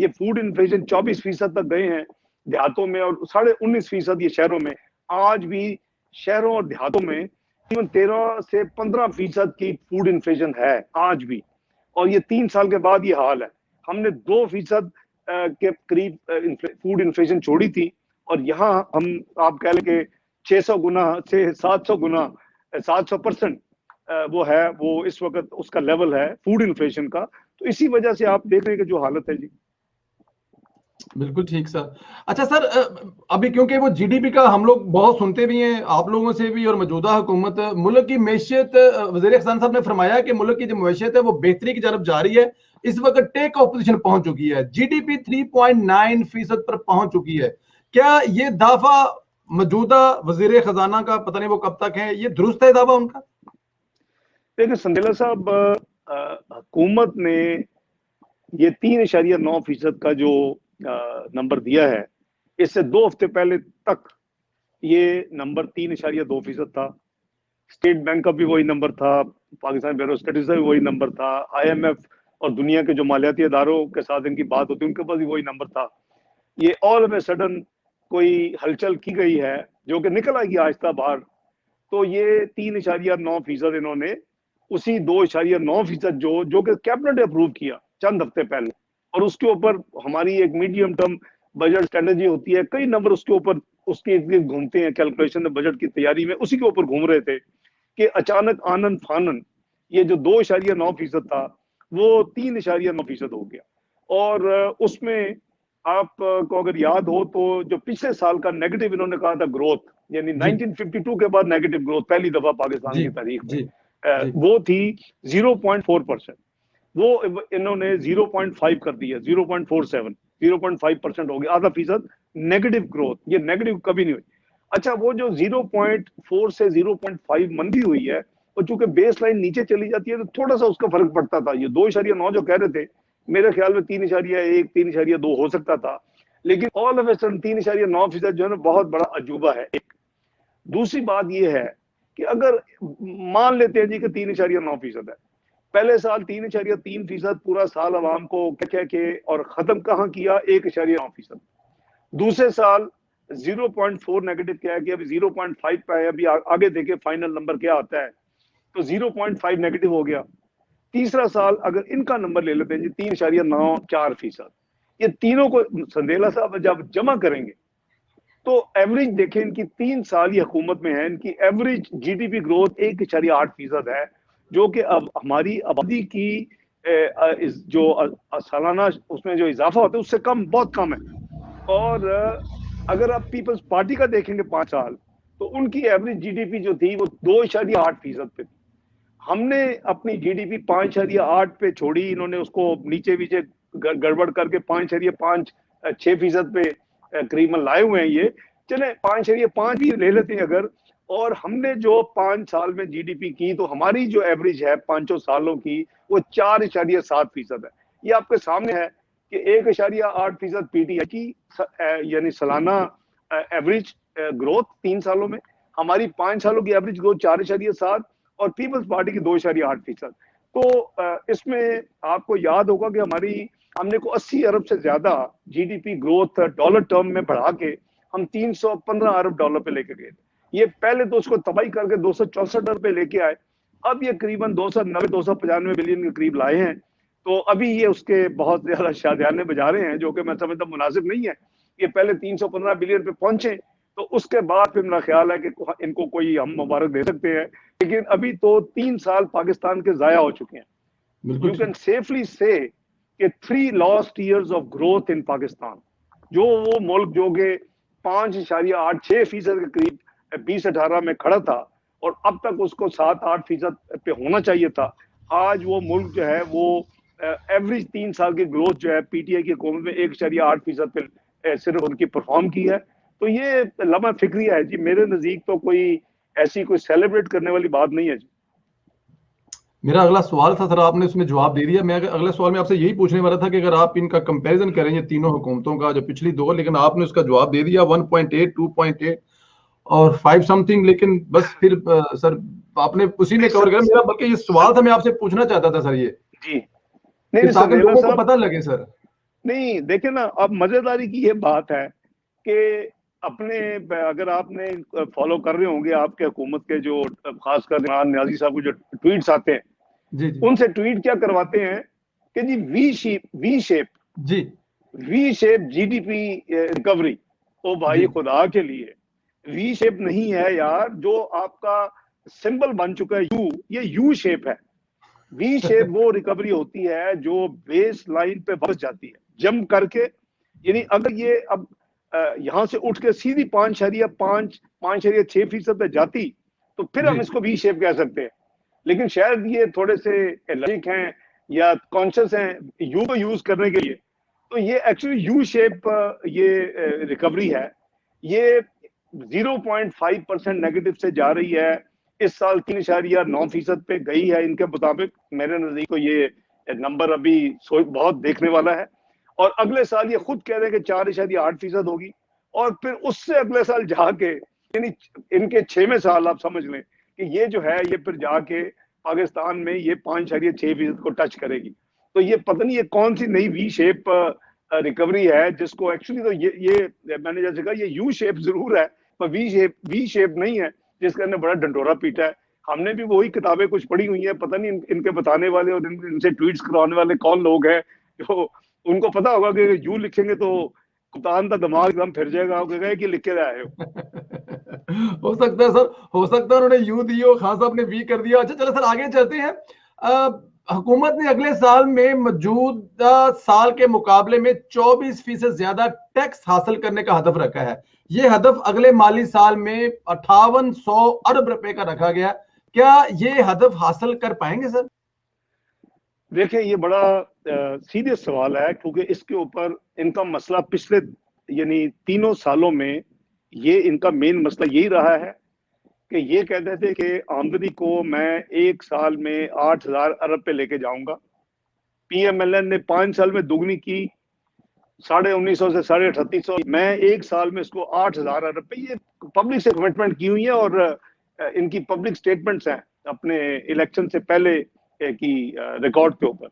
ये food inflation 24% तक गए हैं देहातों में और 19.5% ये शहरों में। आज भी शहरों और देहातों में 13 से 15% की फूड इन्फ्लेशन है आज भी, और ये 3 साल के बाद ये हाल है। हमने 2% के करीब फूड इन्फ्लेशन छोड़ी थी, और यहाँ हम आप कह लें कि 600 गुना से 700 गुना 700% वो इस वक्त उसका लेवल है फूड इन्फ्लेशन का। तो इसी वजह से आप देख रहे हैं कि जो हालत है जी। बिल्कुल ठीक सर। अच्छा सर, अभी क्योंकि वो जीडीपी का हम लोग बहुत सुनते भी हैं आप लोगों से भी और मौजूदा हुकूमत, मुल्क की मैशियत, वज़ीर एहसान साहब ने फरमाया कि मुल्क की जो मैशियत है वो बेहतरी की तरफ जा रही है। इस वक्त टेक ऑफ पोजीशन पहुंच चुकी है, जीडीपी 3.9% पर पहुंच चुकी है। क्या ये दावा मौजूदा वज़ीर खजाना का, पता नहीं वो कब तक है, ये दुरुस्त है दावा उनका? देखिए संदेला साहब, हुकूमत ने ये 3.9% का जो नंबर दिया है, इससे 2 हफ्ते पहले तक ये नंबर 3.2% था। स्टेट बैंक का भी वही नंबर था, पाकिस्तान ब्यूरो स्टडीज का भी वही नंबर था, IMF और दुनिया के जो मालियाती इदारों के साथ इनकी बात होती है उनके पास भी वही नंबर था। ये ऑल ऑफ ए सडन कोई हलचल की गई है जो कि निकल आएगी आहिस्ता बाहर। तो ये 3.9% इन्होंने उसी 2.9% जो कि कैबिनेट ने अप्रूव किया चंद हफ्ते पहले, और उसके ऊपर हमारी एक मीडियम टर्म बजट स्ट्रेटेजी होती है, कई नंबर उसके ऊपर उसके इर्द गिर्द घूमते हैं कैलकुलेशन में, बजट की तैयारी में उसी के ऊपर घूम रहे थे कि अचानक आनन फानन ये जो 2.9% था वो 3.9% हो गया। और उसमें आपको अगर याद हो तो जो पिछले साल का नेगेटिव इन्होंने कहा था ग्रोथ, यानी 1952 के बाद नेगेटिव ग्रोथ पहली दफा पाकिस्तान की तारीख में, वो थी 0.4%। वो इन्होंने 0.5 कर दिया, 0.47, 0.5% हो गया, आधा फीसद नेगेटिव ग्रोथ। ये नेगेटिव कभी नहीं हुई। अच्छा, वो जो 0.4 से 0.5 मंदी हुई है, और चूंकि बेस लाइन नीचे चली जाती है तो थोड़ा सा उसका फर्क पड़ता था। ये 2.9 जो कह रहे थे, मेरे ख्याल में 3.1, 3.2 हो सकता था, लेकिन ऑल ऑफ ए सडन 3.9% जो है ना, बहुत बड़ा अजूबा है। एक दूसरी बात ये है कि अगर मान लेते हैं जी कि 3.9% है, पहले साल 3.3% पूरा साल आवाम को कह के और खत्म कहाँ किया 1.9%। दूसरे साल 0.4 नेगेटिव क्या है कि अभी 0.5 पे है, अभी आगे देखे फाइनल नंबर क्या आता है, तो 0.5 नेगेटिव हो गया। तीसरा साल अगर इनका नंबर ले लेते हैं जी 3.94%, ये तीनों को संदेला साहब जब जमा करेंगे तो एवरेज देखें इनकी 3 साल ये हुकूमत में है, इनकी एवरेज जीडीपी ग्रोथ 1.8% है, जो कि अब हमारी आबादी की जो सालाना उसमें जो इजाफा होता है उससे कम, बहुत कम है। और अगर आप पीपल्स पार्टी का देखेंगे 5 साल, तो उनकी एवरेज जीडीपी जो थी वो 2.8% पे थी। हमने अपनी जीडीपी 5.8 पे छोड़ी, इन्होंने उसको नीचे नीचे गड़बड़ करके 5.5-6% पे करीबन लाए हुए हैं। ये चले 5.5 भी ले लेते हैं अगर, और हमने जो 5 साल में जीडीपी की, तो हमारी जो एवरेज है 5 सालों की वो 4.7% है। ये आपके सामने है कि 1.8% पीटीआई की यानी सालाना एवरेज ग्रोथ 3 सालों में, हमारी 5 सालों की एवरेज ग्रोथ 4.7 और पीपल्स पार्टी की 2.8%। तो इसमें आपको याद होगा कि हमने को 80 अरब से ज्यादा जीडीपी ग्रोथ डॉलर टर्म में बढ़ा के हम 315 अरब डॉलर पे लेके गए। ये पहले तो उसको तबाही करके 264 अरब पे लेके आए, अब ये करीबन 290-295 बिलियन के करीब लाए हैं। तो अभी ये उसके बहुत ज्यादा शादियाने बजा रहे हैं, जो कि मैं समझता मुनासिब नहीं है। ये पहले 315 बिलियन पे पहुंचे, तो उसके बाद फिर मेरा ख्याल है कि इनको कोई हम मुबारक दे सकते हैं, लेकिन अभी तो 3 साल पाकिस्तान के जाया हो चुके हैं। यू कैन सेफली से कि 3 lost years of growth in Pakistan. जो वो मुल्क जो कि 5.86% के करीब 2018 में खड़ा था, और अब तक उसको 7-8% पे होना चाहिए था, आज वो मुल्क जो है वो एवरेज 3 साल की ग्रोथ जो है पीटीआई की हुकूमत में 1.8% पे सिर्फ उनकी परफॉर्म की है। तो ये लम्हा फिक्रिया है जी, मेरे नजदीक तो कोई ऐसी कोई सेलिब्रेट करने वाली बात नहीं है जी। मेरा अगला सवाल था सर, आपने उसमें जवाब दे दिया। मैं अगले सवाल में आपसे यही पूछने वाला था कि अगर आप इनका कंपैरिजन करें ये तीनों हुकूमतों का जो पिछली दो, लेकिन आपने उसका जवाब दे दिया 1.8, 2.8 और 5 समथिंग। लेकिन बस फिर सर आपने उसी में कवर किया। मेरा बल्कि ये सवाल था, मैं आपसे पूछना चाहता था सर ये जी नहीं, ताकि लोगों को पता लगे सर। नहीं देखे ना, अब मजेदारी की ये बात है कि अपने, अगर आपने फॉलो कर रहे होंगे आपके हुकूमत के जो खासकर इमरान न्याजी साहब को जो ट्वीट्स आते हैं, जी जी उनसे ट्वीट क्या करवाते हैं कि जी जी वी शेप जीडीपी रिकवरी। ओ भाई जी खुदा के लिए, वी शेप नहीं है यार, जो आपका सिंबल बन चुका है यू, ये यू शेप है। वी शेप वो रिकवरी होती है जो बेस लाइन पे वापस जाती है जंप करके। यानी अगर ये अब यहां से उठ के सीधी 5.6% पे जाती तो फिर जी हम इसको वी शेप कह सकते हैं। लेकिन शायद ये थोड़े से लॉजिक हैं या कॉन्शियस हैं यू को यूज करने के लिए, तो ये एक्चुअली यू शेप ये रिकवरी है। ये 0.5% नेगेटिव से जा रही है। इस साल 3.9% पे गई है इनके मुताबिक। मेरे नजदीक तो ये नंबर अभी बहुत देखने वाला है। और अगले साल ये खुद कह रहे हैं कि 4.8% होगी। और फिर उससे अगले साल जाके, यानी इनके 6वें साल आप समझ लें कि ये जो है ये फिर जाके पाकिस्तान में ये 5.6% को टच करेगी। तो ये पता नहीं ये कौन सी नई वी शेप रिकवरी है, जिसको एक्चुअली तो ये मैंने जैसे कहा ये यू शेप जरूर है, पर वी शेप नहीं है, जिसका ने बड़ा डंडोरा पीटा है। हमने भी वही किताबें कुछ पढ़ी हुई हैं, पता नहीं इनके बताने वाले और इनसे ट्वीट्स करवाने वाले कौन लोग हैं जो उनको पता होगा कि यू लिखेंगे तो कप्तान का दिमाग एकदम फिर जाएगा, कहेगा कि लिख के आए हो। हो सकता है सर, हो सकता है उन्होंने यू दिया, खान साहब ने वी कर दिया। अच्छा चलो सर आगे चलते हैं। हुकूमत ने अगले साल में मौजूदा साल के मुकाबले में 24% ज्यादा टैक्स हासिल करने का हदफ रखा है। ये हदफ अगले माली साल में 5800 अरब रुपए का रखा गया। क्या ये हदफ हासिल कर पाएंगे सर? देखिए ये बड़ा सीरियस सवाल है, क्योंकि इसके ऊपर इनका मसला पिछले यानी 3 सालों में ये इनका मेन मसला यही रहा है कि ये कहते थे कि आमदनी को मैं एक साल में 8,000 अरब पे लेके जाऊंगा। पीएमएलएन ने 5 साल में दुगनी की, 1950 से 3850, मैं एक साल में इसको 8,000 अरब पे, ये पब्लिक से कमिटमेंट की हुई है और इनकी पब्लिक स्टेटमेंट्स हैं अपने इलेक्शन से पहले की रिकॉर्ड के ऊपर।